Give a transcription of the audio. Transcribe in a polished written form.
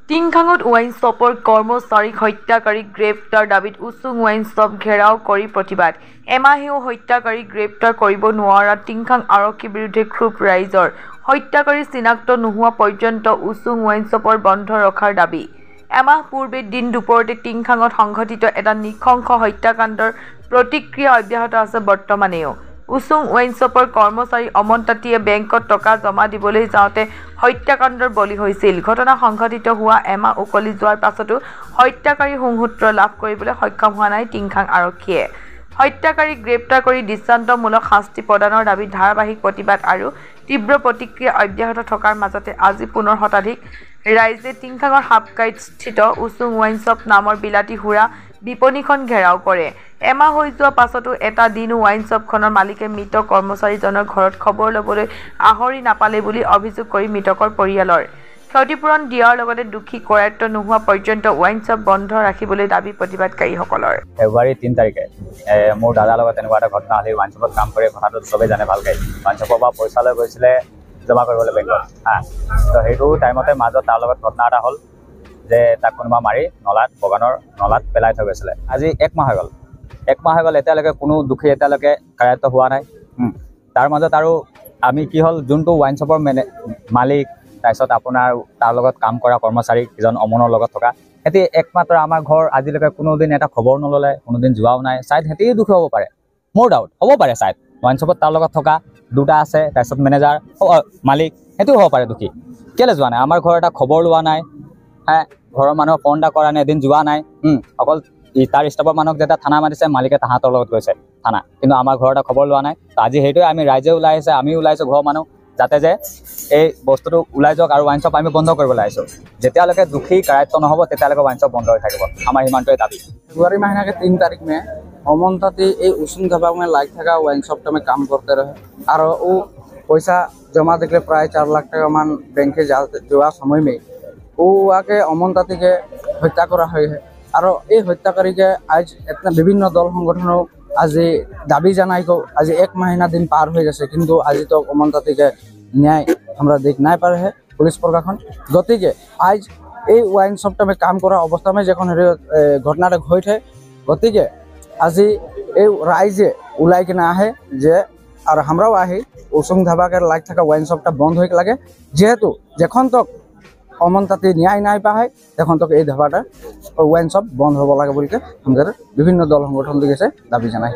টিংখাঙত wine শ্বপৰ কৰ্মচাৰীক হত্যাকাৰীক গ্ৰেপ্তাৰ দাবীত উচুং ৱাইন শ্বপ ঘেৰাও কৰি প্ৰতিবাদ। এমাহেও হত্যাকাৰীক গ্ৰেপ্তাৰ কৰিব নোৱাৰা টিংখাং আৰক্ষীৰ বিৰুদ্ধে ক্ষোভ ৰাইজৰ। হত্যাকাৰী চিনাক্ত নোহোৱা পৰ্যন্ত উচুং ৱাইন শ্বপৰ বন্ধ ৰখাৰ দাবী। এমাহ পূৰ্বে দিন দুপৰতে টিংখাঙত সংঘটিত এটা নৃশংস হত্যাকাণ্ডৰ প্ৰতিক্ৰিয়া অব্যাহত আছে বৰ্তমানেও। উচুং ৱাইন শ্বপৰ কৰ্মচাৰী অমন তাঁতীয়ে বেংকত টকা জমা দিবলৈ যাওঁতে হত্যাকাণ্ডৰ বলি হৈছিল। ঘটনা সংঘটিত হোৱা এমাহ উকলি যোৱাৰ পাছতো হত্যাকাৰীৰ সংসূত্ৰ লাভ কৰিবলৈ সক্ষম হোৱা নাই টিংখাং আৰক্ষীয়ে। হত্যাকাৰীক গ্ৰেপ্তাৰ কৰি দৃষ্টান্তমূলক শাস্তি প্ৰদানৰ দাবীত ধাৰাবাহিক প্ৰতিবাদ আৰু তীব্ৰ প্ৰতিক্ৰিয়া অব্যাহত থকাৰ মাজতে আজি পুনৰ শতাধিক ৰাইজে টিংখাঙৰ সাপকাইতস্থিত উচুং ৱাইন শ্বপ নামৰ বিলাতী সুৰা বিপণীখন ঘেৰাও কৰে। এমাহ হৈ যোৱা পাছতো এটা দিনো ৱাইন শ্বপখনৰ মালিকে মৃত কৰ্মচাৰীজনৰ ঘৰত খবৰ ল'বলৈ আহৰি নাপালে বুলি অভিযোগ কৰি মৃতকৰ পৰিয়ালৰ ক্ষতিপূৰণ দিয়াৰ লগতে দোষী কৰায়ত্ব নোহোৱা পৰ্যন্ত ৱাইন শ্বপ বন্ধ ৰাখিবলৈ দাবী প্ৰতিবাদকাৰীসকলৰ। ফেব্ৰুৱাৰী 3 তাৰিখে মোৰ দাদাৰ লগত এনেকুৱা এটা ঘটনা হ'লে ৱাইন শ্বপত কাম কৰে কথাটো চবেই জানে ভালকৈ। ৱাইন শ্বপৰ পৰা পইচা লৈ গৈছিলে জমা কৰিবলৈ বেংকত। তো সেইটো টাইমতে মাজত তাৰ লগত ঘটনা এটা হ'ল যে তাক কোনোবা মাৰি নলাত বগানৰ নলাত পেলাই থৈ গৈছিলে। আজি 1 মাহ হৈ গ'ল। 1 মাহ হৈ গ'ল, এতিয়ালৈকে কোনো দোষী এতিয়ালৈকে কাৰায়ত্ব হোৱা নাই। তাৰ মাজত আৰু আমি কি হ'ল, যোনটো ৱাইন শ্বপৰ মালিক, তাৰপিছত আপোনাৰ তাৰ লগত কাম কৰা কৰ্মচাৰী কিজন অমনৰ লগত থকা, সিহঁতি একমাত্ৰ আমাৰ ঘৰ আজিলৈকে কোনোদিন এটা খবৰ নল'লে, কোনোদিন যোৱাও নাই। চাইড সিহঁতিও দুখী হ'ব পাৰে, মোৰ ডাউট হ'ব পাৰে। চাইড ৱাইন শ্বপত তাৰ লগত থকা দুটা আছে, তাৰপিছত মেনেজাৰ মালিক সেইটোও হ'ব পাৰে দুখী। কেলৈ যোৱা নাই? আমাৰ ঘৰ এটা খবৰ লোৱা নাই, ঘৰৰ মানুহক ফোন এটা কৰা নাই, এদিন যোৱা নাই। অকল তাৰ ষ্টাফৰ মানুহক যেতিয়া থানা মাতিছে, মালিকে তাহাঁতৰ লগত গৈছে থানা, কিন্তু আমাৰ ঘৰ এটা খবৰ লোৱা নাই। তো আজি সেইটোৱে আমি ৰাইজে ওলাই আহিছে, আমি ওলাইছোঁ ঘৰৰ মানুহ, যাতে যে এই বস্তুটো ওলাই যাওক আৰু ৱাইন শ্বপ আমি বন্ধ কৰিবলৈ আহিছোঁ। যেতিয়ালৈকে দোষী কাৰায়ত্ব নহ'ব তেতিয়ালৈকে ৱাইন শ্বপ বন্ধ হৈ থাকিব। আমাৰ সিমানটোৱে দাবী। फरवरी महीना के 3 तारीख में अमन ताती उसून ढाबा में लाइक था वाइन शॉप में काम करते रहे और वो पैसा जमा देखले प्राय 4 लाख टका मान बैंक जा समय में वो आके अमन ताती के हत्या करा है और ये हत्याकारी के आज इतना विभिन्न दल संगठन आज दाबी जाना को आज 1 महीना दिन पार हो गए किंतु आज तो अमन ताती के न्याय हमारा देख ना पारे है पुलिस प्रशासन। गति के आज এই ৱাইন শ্বপটা আমি কাম কৰা অৱস্থা में যখন ঘটনাটা ঘটে, গতিকে আজি এই রাইজে ওলাই কিনে আহে যে আর আমরাও আহি উচুং ধাবাকে লাগ থাকা ৱাইন শ্বপটা বন্ধ হয়ে লাগে, যেহেতু যখন তক অমন তাতে ন্যায় নাই পায় তখন তক এই ধাবাটা ৱাইন শ্বপ বন্ধ হব লাগে বলকে আমাদেৰ বিভিন্ন দল সংগঠন দিয়েছে দাবি জানায়।